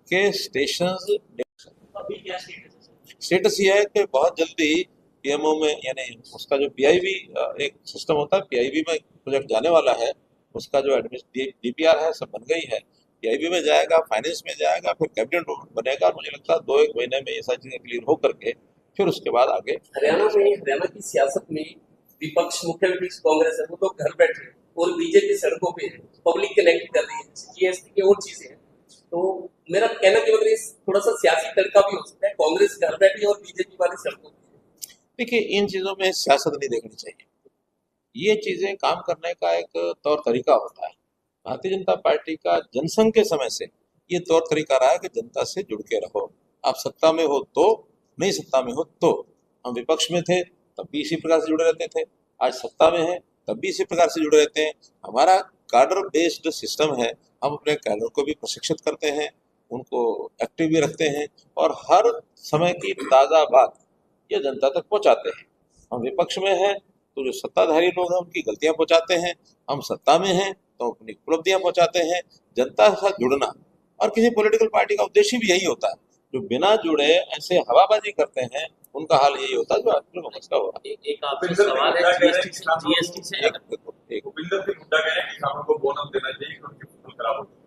कि स्टेशन अभी क्या स्टेटस है? स्टेटस ये है कि बहुत जल्दी पीएमओ में, यानी उसका जो पीआईबी एक सिस्टम होता है, पीआईबी में प्रोजेक्ट जाने वाला है। उसका जो डीपीआर है सब बन गई है, पीआईबी में जाएगा, फाइनेंस में जाएगा, फिर कैबिनेट बनेगा। और मुझे लगता है 2-1 महीने में ये सारी चीजें क्लियर हो करके फिर उसके बाद आगे। हरियाणा की सियासत में विपक्ष, मुख्य विपक्ष कांग्रेस है, वो तो घर बैठे और बीजेपी सड़कों पे है, पब्लिक कनेक्ट कर रही है, जीएसटी की और चीजें हैं। तो मेरा कहना कि मतलब थोड़ा सा सियासी तड़का भी हो सकता है, कांग्रेस घर बैठी और बीजेपी वाली सड़कों पे। देखिए, इन चीजों में सियासत नहीं देखनी चाहिए। ये चीजें काम करने का एक तौर तरीका होता है। भारतीय जनता पार्टी का जनसंघ के समय से ये तौर तरीका रहा है कि जनता से जुड़ के रहो। आप सत्ता में हो तो, नहीं सत्ता में हो तो। हम विपक्ष में थे तब भी इसी प्रकार से जुड़े रहते थे, आज सत्ता में है तब भी इसी प्रकार से जुड़े रहते हैं। हमारा कैडर बेस्ड सिस्टम है। हम अपने कैडर को भी प्रशिक्षित करते हैं, उनको एक्टिव भी रखते हैं और हर समय की ताज़ा बात ये जनता तक पहुंचाते हैं। हम विपक्ष में हैं तो जो सत्ताधारी लोग हैं उनकी गलतियां पहुंचाते हैं, हम सत्ता में हैं तो अपनी उपलब्धियां पहुंचाते हैं। जनता के साथ जुड़ना और किसी पॉलिटिकल पार्टी का उद्देश्य भी यही होता है। जो बिना जुड़े ऐसे हवाबाजी करते हैं उनका हाल यही होता है जो आज कांग्रेस का हो रहा है। एक आपसे सवाल है जीएसटी से एक बिल्डर से मुद्दा कह रहे हैं किसानों को बोनस देना चाहिए कि उनकी फसल खराब होती है।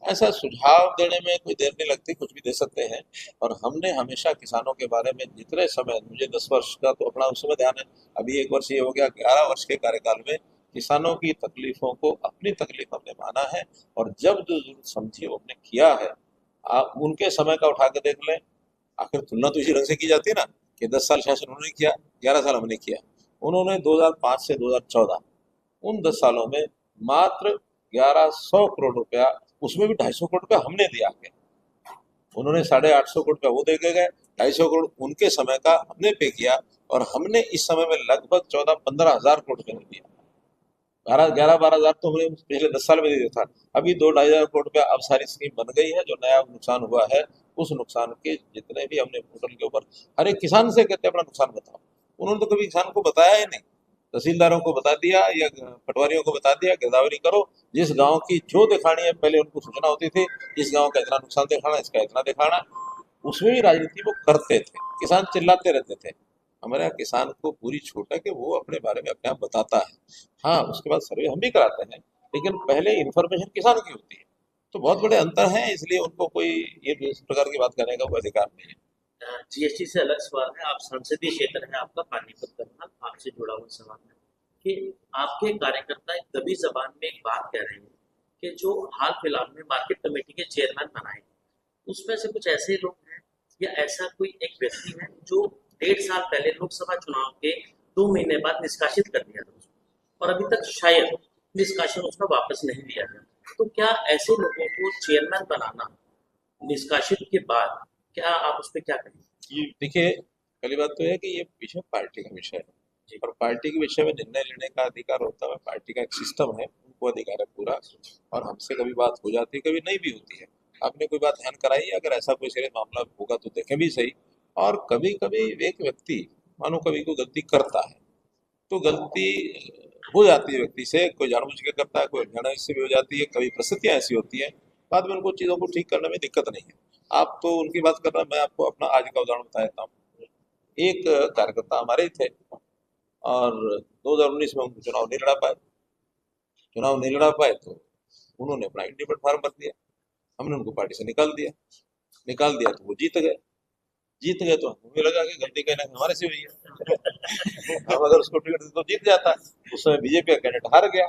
ऐसा सुझाव देने में कोई देर नहीं लगती, कुछ भी दे सकते हैं। और हमने हमेशा किसानों के बारे में जितने समय, मुझे 10 वर्ष का तो अपना उस समय ध्यान है, अभी 1 वर्ष ये हो गया, 11 वर्ष के कार्यकाल में किसानों की तकलीफों को अपनी तकलीफ हमने माना है। और जब जो जरूरत समझी वो हमने किया है। आप उनके समय का उठा के देख लें, आखिर तुलना तो इसी ढंग से की जाती है ना कि 10 साल शासन उन्होंने किया, 11 साल हमने किया। उन्होंने 2005 से 2014 उन 10 सालों में मात्र 1100 करोड़ रुपया, उसमें भी 250 करोड़ रुपया हमने दिया आगे। उन्होंने 850 करोड़ रुपया वो दे के गए, 250 करोड़ उनके समय का हमने पे किया। और हमने इस समय में लगभग 14-15 हजार करोड़ रुपया दिया। 11-12 हजार तो हमने पिछले 10 साल में दे दिया था। अभी 2-2.5 हजार करोड़ रुपया अब सारी स्कीम बन गई है। जो नया नुकसान हुआ है उस नुकसान के जितने भी हमने पोर्टल के ऊपर, हर एक किसान से कहते हैं अपना नुकसान बताओ। उन्होंने तो कभी किसान को बताया ही नहीं। तहसीलदारों को बता दिया या पटवारियों को बता दिया, गिरदावरी करो। जिस गांव की जो दिखानी है पहले उनको सूचना होती थी, इस गांव का इतना नुकसान दिखाना, इसका इतना दिखाना। उसमें भी राजनीति वो करते थे, किसान चिल्लाते रहते थे। हमारे यहाँ किसान को पूरी छूट है कि वो अपने बारे में अपने आप बताता है। हाँ, उसके बाद सर्वे हम भी कराते हैं, लेकिन पहले इन्फॉर्मेशन किसान की होती है। तो बहुत बड़े अंतर हैं, इसलिए उनको कोई ये इस प्रकार की बात करने का कोई अधिकार नहीं है। जीएसटी से अलग सवाल है। आप संसदीय क्षेत्र है आपका पानीपत करना, आपसे जुड़ा हुआ सवाल है कि आपके कार्यकर्ता एक दबी जबान में एक बात कह रहे हैं कि जो हाल फिलहाल में मार्केट कमेटी के चेयरमैन बनाए, उसमें से कुछ ऐसे लोग हैं या ऐसा कोई एक व्यक्ति है जो 1.5 साल पहले लोकसभा चुनाव के 2 महीने बाद निष्कासित कर दिया था उसको, और अभी तक शायद निष्कासन उसका वापस नहीं लिया गया। तो क्या ऐसे लोगों को चेयरमैन बनाना निष्कासित के बाद, क्या आप उस पर क्या कहेंगे? ये देखिए, पहली बात तो है कि ये विषय पार्टी का विषय है और पार्टी के विषय में निर्णय लेने का अधिकार होता है। पार्टी का एक सिस्टम है, उनको अधिकार है पूरा। और हमसे कभी बात हो जाती है, कभी नहीं भी होती है। आपने कोई बात ध्यान कराई है, अगर ऐसा कोई सीरियस मामला होगा तो देखें भी सही। और कभी कभी एक व्यक्ति मानो कभी कोई गलती करता है तो गलती हो जाती है व्यक्ति से, कोई जानबूझ के करता है, कोई अनजाने से भी हो जाती है। कभी परिस्थितियां ऐसी होती हैं, बाद में उनको चीज़ों को ठीक करने में दिक्कत नहीं है। आप तो उनकी बात कर रहे हैं, मैं आपको अपना आज का उदाहरण बता देता हूँ। एक कार्यकर्ता हमारे ही थे और 2019 में उनको चुनाव नहीं लड़ा पाए तो उन्होंने अपना इंडिपेंडेंट फार्म भर दिया। हमने उनको पार्टी से निकाल दिया तो वो जीत गए तो हमें लगा कि गलती कहना हमारे से हुई है। हम अगर उसको टिकट देते तो जीत जाता। उस समय बीजेपी का कैंडिडेट हार गया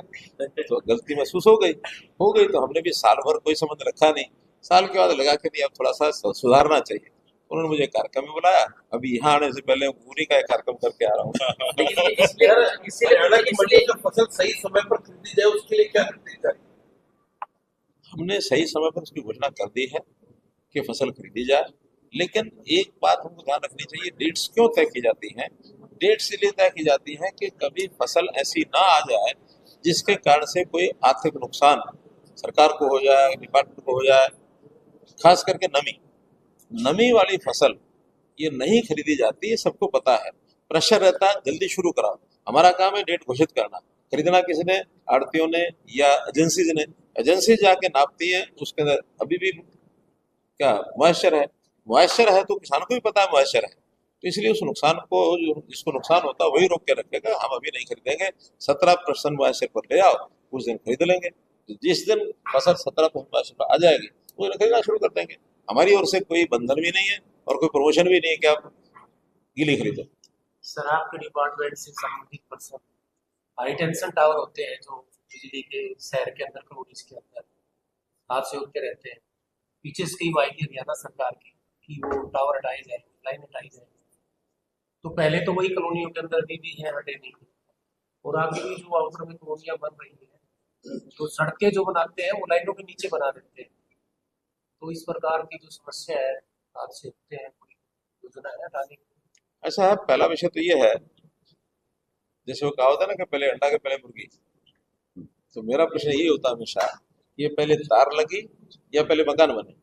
तो गलती महसूस हो गई तो हमने भी साल भर कोई संबंध रखा नहीं। साल के बाद लगा कि नहीं अब थोड़ा सा सुधारना चाहिए। उन्होंने मुझे कार्यक्रम में बुलाया। अभी यहाँ आने से पहले पूरी का एक कार्यक्रम करके आ रहा हूँ। लेकिन हरियाणा की मंडी में फसल सही समय पर खरीदी जाए उसके लिए क्या खरीदी जाए? हमने सही समय पर उसकी घोषणा कर दी है कि फसल खरीदी जाए, लेकिन एक बात हमको ध्यान रखनी चाहिए, डेट्स क्यों तय की जाती हैं? डेट्स इसलिए तय की जाती हैं कि कभी फसल ऐसी ना आ जाए जिसके कारण से कोई आर्थिक नुकसान सरकार को हो जाए, डिपार्टमेंट को हो जाए। खास करके नमी वाली फसल ये नहीं खरीदी जाती, ये सबको पता है। प्रेशर रहता है जल्दी शुरू कराओ। हमारा काम है डेट घोषित करना। खरीदना किसने? आड़तियों ने या एजेंसीज ने। एजेंसी जाके नापती है, उसके अंदर अभी भी क्या मॉइस्चर है तो किसान को भी पता है मॉइस्चर है, तो इसलिए उस नुकसान को जिसको नुकसान होता है वही रोक के रखेगा। हम अभी नहीं खरीदेंगे, 17% मॉइस्चर पर ले आओ, उस दिन खरीद लेंगे। तो जिस दिन फसल 17% मॉइस्चर पर आ जाएगी वो खरीदना शुरू कर देंगे। हमारी ओर से कोई बंधन भी नहीं है और कोई प्रमोशन भी नहीं है कि आप गीली खरीदो। सर आपके डिपार्टमेंट से संबंधित पर्सन हाई टेंशन टावर होते हैं जो बिजली के शहर के अंदर कॉलोनीज के अंदर हादसे होते रहते हैं, पीछे से कई वायदे हरियाणा सरकार की कि वो टावर हटाए जाए, लाइन हटाई जाए, तो पहले तो वही कॉलोनियों के अंदर भी है, हटे नहीं, और आगे भी जो आउटर में कॉलोनियां बन रही है तो सड़कें जो बनाते हैं वो लाइनों के नीचे बना देते हैं। तो इस प्रकार की जो समस्या है हादसे होते हैं, कोई योजना है हटाने की? ऐसा है, पहला विषय तो ये है, जैसे वो कहा होता है ना कि पहले अंडा के पहले मुर्गी, तो मेरा प्रश्न यही होता है हमेशा, ये पहले तार लगी या पहले मकान बने?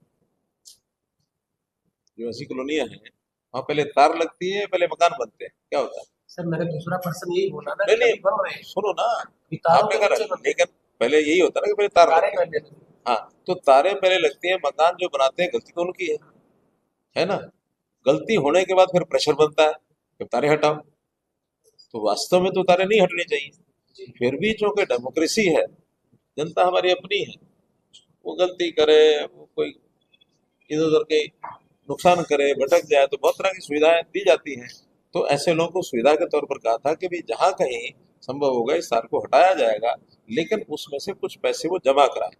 जो ऐसी कॉलोनियां हैं वहाँ पहले तार लगती है, पहले मकान बनते हैं, क्या होता है? सर मेरा दूसरा पर्सन यही बोला ना, नहीं बन रहे हैं सुनो ना, तारों आपने के कहा, नीचे बनते लेकिन पहले यही होता है ना कि पहले तार तारे लगती है। बन जाते हैं। हाँ, तो तारे पहले लगती है, मकान जो बनाते हैं गलती तो उनकी है ना? गलती होने के बाद फिर प्रेशर बनता है कि तारे हटाओ, तो वास्तव में तो तारे नहीं हटने चाहिए। फिर भी चूंकि डेमोक्रेसी है, जनता हमारी अपनी है, वो गलती करे, वो कोई इधर उधर के नुकसान करे, भटक जाए, तो बहुत तरह की सुविधाएं दी जाती हैं। तो ऐसे लोगों को सुविधा के तौर पर कहा था कि भी जहाँ कहीं संभव होगा इस तार को हटाया जाएगा, लेकिन उसमें से कुछ पैसे वो जमा कराए।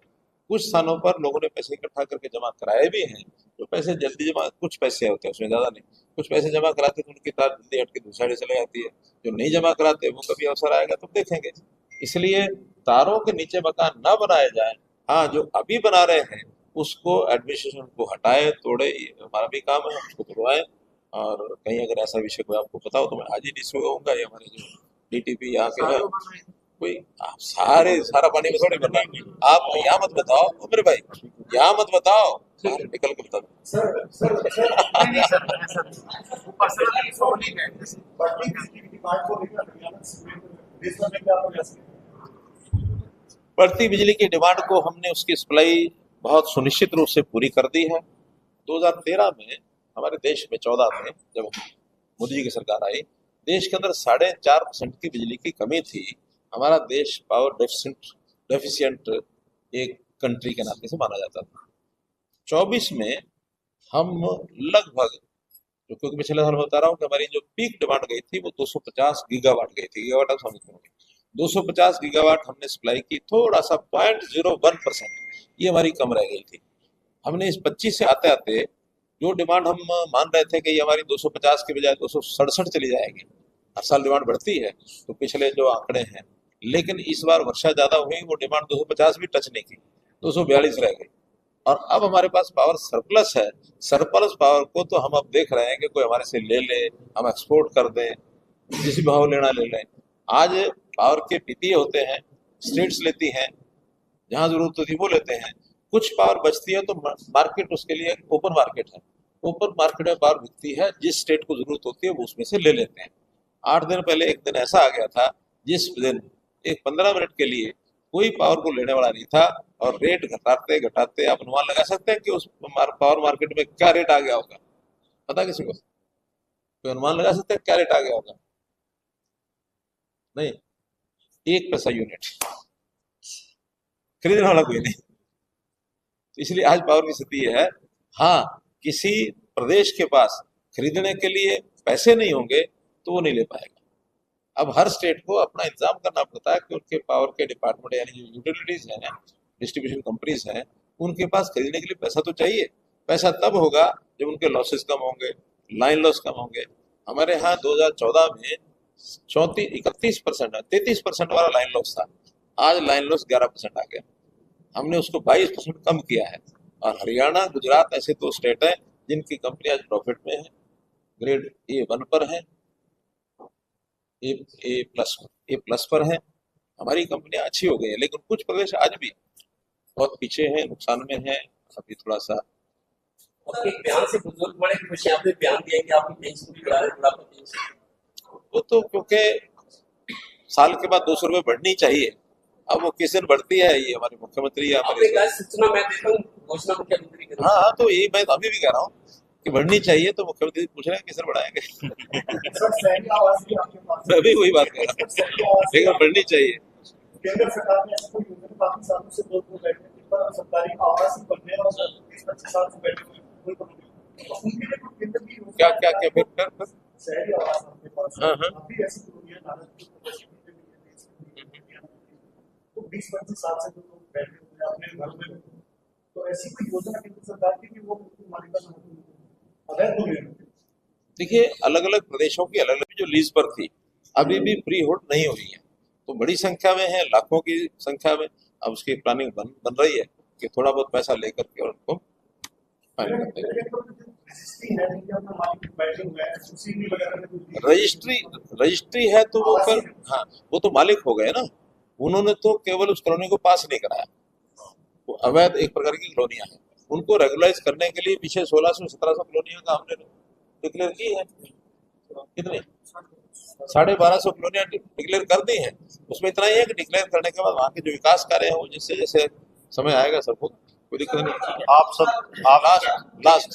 कुछ स्थानों पर लोगों ने पैसे इकट्ठा करके जमा कराए भी हैं, जो पैसे जल्दी जमा, कुछ पैसे होते हैं उसमें ज़्यादा नहीं, कुछ पैसे जमा कराते तो उनकी तार जल्दी हट के दूसरी साइड चले जाती है। जो नहीं जमा कराते वो कभी अवसर आएगा तो देखेंगे। इसलिए तारों के नीचे मकान ना बनाए जाए। हाँ, जो अभी बना रहे हैं उसको एडमिनिस्ट्रेशन को हटाए, तोड़े, ये हमारा भी काम है, उसको तोड़वाएं। और कहीं अगर ऐसा विषय कोई आपको पता हो तो मैं आज ही डीसी को कहूँगा, ये हमारे जो डीटीपी यहाँ के हैं कोई, आप सारा पानी में थोड़ी बनना है। आप यहाँ मत बताओ मेरे भाई, यहाँ मत बताओ, बाहर निकल के बताओ। नहीं सर, ऐसा वो पर्सनली सोनी है। बढ़ती बिजली की डिमांड को लेकर हरियाणा देश में क्या प्रयास किया? बढ़ती बिजली की डिमांड को हमने उसकी सप्लाई बहुत सुनिश्चित रूप से पूरी कर दी है। 2013 में हमारे देश में 14 में जब मोदी जी की सरकार आई, देश के अंदर 4.5% की बिजली की कमी थी। हमारा देश पावर डेफिशिएंट एक कंट्री के नाते से माना जाता था। 24 में हम लगभग, जो क्योंकि पिछले साल बता रहा हूँ कि हमारी जो पीक डिमांड गई थी वो 250 गीगावाट गई थी। गीगावाट आप समझ पाओगे, 250 गीगावाट हमने सप्लाई की, थोड़ा सा 0.01%, ये हमारी कम रह गई थी। हमने इस 25 से आते आते जो डिमांड हम मान रहे थे कि ये हमारी 250 के बजाय 267 चली जाएगी, हर साल डिमांड बढ़ती है तो पिछले जो आंकड़े हैं, लेकिन इस बार वर्षा ज़्यादा हुई, वो डिमांड 250 भी टच नहीं की, 242 रह गई। और अब हमारे पास पावर सरप्लस है। सरप्लस पावर को तो हम अब देख रहे हैं कि कोई हमारे से ले ले, हम एक्सपोर्ट कर दें, जिस भाव लेना ले लें। आज पावर के पीपीए होते हैं, स्टेट्स लेती हैं, जहाँ जरूरत होती है वो लेते हैं। कुछ पावर बचती है तो मार्केट उसके लिए ओपन मार्केट है, ओपन मार्केट में पावर बिकती है, जिस स्टेट को जरूरत होती है वो उसमें से ले लेते हैं। 8 दिन पहले एक दिन ऐसा आ गया था जिस दिन एक 15 मिनट के लिए कोई पावर को लेने वाला नहीं था, और रेट घटाते घटाते आप अनुमान लगा सकते हैं कि उस पावर मार्केट में क्या रेट आ गया होगा? पता किसी को? कोई अनुमान लगा सकते हैं क्या रेट आ गया होगा? नहीं, 1 पैसा यूनिट, खरीदने वाला कोई नहीं। तो इसलिए आज पावर की स्थिति है, हाँ, किसी प्रदेश के पास खरीदने के लिए पैसे नहीं होंगे तो वो नहीं ले पाएगा। अब हर स्टेट को अपना इंतजाम करना पड़ता है कि उनके पावर के डिपार्टमेंट यानी जो यूटिलिटीज हैं, डिस्ट्रीब्यूशन कंपनीज हैं, उनके पास खरीदने के लिए पैसा तो चाहिए। पैसा तब होगा जब उनके लॉसेस कम होंगे, लाइन लॉस कम होंगे। हमारे यहाँ 2014 में 31% 33% वाला लाइन लॉस था, आज लाइन लॉस 11% आ गया। हमने उसको 22% कम किया है। और हरियाणा, गुजरात ऐसे 2 स्टेट हैं जिनकी कंपनी आज प्रॉफिट में है, ग्रेड A1 पर है, ए प्लस पर है। हमारी कंपनियां अच्छी हो गई है, लेकिन कुछ प्रदेश आज भी बहुत पीछे हैं, नुकसान में है। अभी थोड़ा सा आपके बयान से बुजुर्ग बड़े खुश हैं, आपने बयान दिया कि आपकी पेंशन भी बढ़ा रहे, बुढ़ापा पेंशन। वो तो क्योंकि साल के बाद 200 रुपये बढ़नी चाहिए। अब वो किस दिन बढ़ती है, ये हमारे मुख्यमंत्री या आपने कहा हमारे, सूचना मैं देता हूँ, घोषणा मुख्यमंत्री करेंगे। हाँ, तो यही मैं अभी भी कह रहा हूँ कि बढ़नी चाहिए, तो मुख्यमंत्री पूछ रहे हैं किस दिन बढ़ाएंगे। सर सैनिक आवास भी आपके पास मैं भी वही बात कर रहा हूँ, लेकिन बढ़नी चाहिए। केंद्र सरकार ने ऐसा कोई योजना काफी सालों से बोल बैठे जिन पर सरकारी आवास ही बन रहे हैं और 20-25 साल से बैठे हुए कोई बन नहीं, तो उनके लिए कोई केंद्र की योजना क्या फिर शहरी आवास आपके पास हाँ, हाँ। अभी ऐसी कॉलोनियां तो 20-25 साल से जो लोग बैठे हुए हैं अपने घर में, तो ऐसी कोई योजना केंद्र सरकार की कि वो मालिका अवैध हो गई। देखिए, अलग अलग प्रदेशों की अलग अलग जो लीज पर थी, अभी भी फ्री होल्ड नहीं हुई है, तो बड़ी संख्या में है, लाखों की संख्या में। अब उसकी प्लानिंग बन रही है कि थोड़ा बहुत पैसा लेकर के और उनको फाइनल करते हैं। रजिस्ट्री है तो वो फिर, हाँ, वो तो मालिक हो गए ना। उन्होंने तो केवल उस कॉलोनी को पास नहीं कराया, वो अवैध एक प्रकार की कॉलोनियां हैं, उनको रेगुलाइज करने के लिए पीछे 1600-1700 कॉलोनियों का हमने डिक्लेयर की है। कितने? 1250 कॉलोनियां डिक्लेयर कर दी हैं। उसमें इतना ही है कि डिक्लेयर करने के बाद वहाँ के जो विकास कार्य है वो जैसे जैसे समय आएगा सबको कोई दिक्कत नहीं। आप सब लास्ट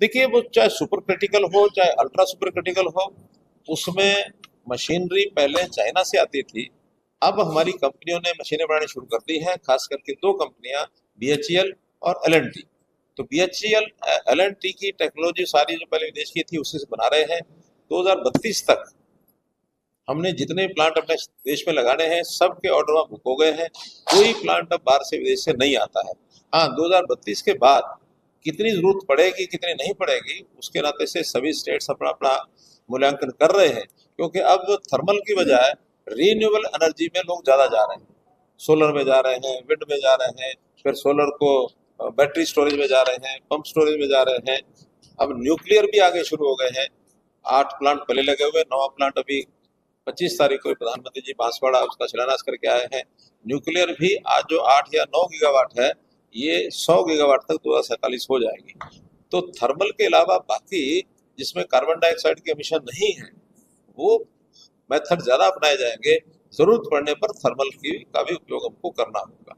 देखिए, वो चाहे सुपर क्रिटिकल हो चाहे अल्ट्रा सुपर क्रिटिकल हो, उसमें मशीनरी पहले चाइना से आती थी। अब हमारी कंपनियों ने मशीनें बनानी शुरू कर दी हैं, खास करके 2 कंपनियां, BHEL और L&T। तो BHEL L&T की टेक्नोलॉजी सारी जो पहले विदेश की थी उसी से बना रहे हैं। 2032 तक हमने जितने प्लांट अपने देश में लगाने हैं सबके ऑर्डर वहाँ बुक हो गए हैं। कोई प्लांट अब बाहर से विदेश से नहीं आता है। हाँ, 2032 के बाद कितनी जरूरत पड़ेगी कितनी नहीं पड़ेगी, उसके नाते से सभी स्टेट्स अपना अपना मूल्यांकन कर रहे हैं, क्योंकि अब थर्मल की बजाय रीन्यूएबल एनर्जी में लोग ज़्यादा जा रहे हैं। सोलर में जा रहे हैं, विंड में जा रहे हैं, फिर सोलर को बैटरी स्टोरेज में जा रहे हैं, पंप स्टोरेज में जा रहे हैं। अब न्यूक्लियर भी आगे शुरू हो गए हैं। 8 प्लांट पहले लगे हुए, 9वां प्लांट अभी 25 तारीख को प्रधानमंत्री जी बांसवाड़ा उसका शिलान्यास करके आए हैं। न्यूक्लियर भी आज जो 8 या 9 गीगावाट है, ये 100 गीगावाट तक 2047 हो जाएगी। तो थर्मल के अलावा बाकी जिसमें कार्बन डाइऑक्साइड के एमिशन नहीं है, वो मेथड ज़्यादा अपनाए जाएंगे। जरूरत पड़ने पर थर्मल का भी उपयोग हमको करना होगा।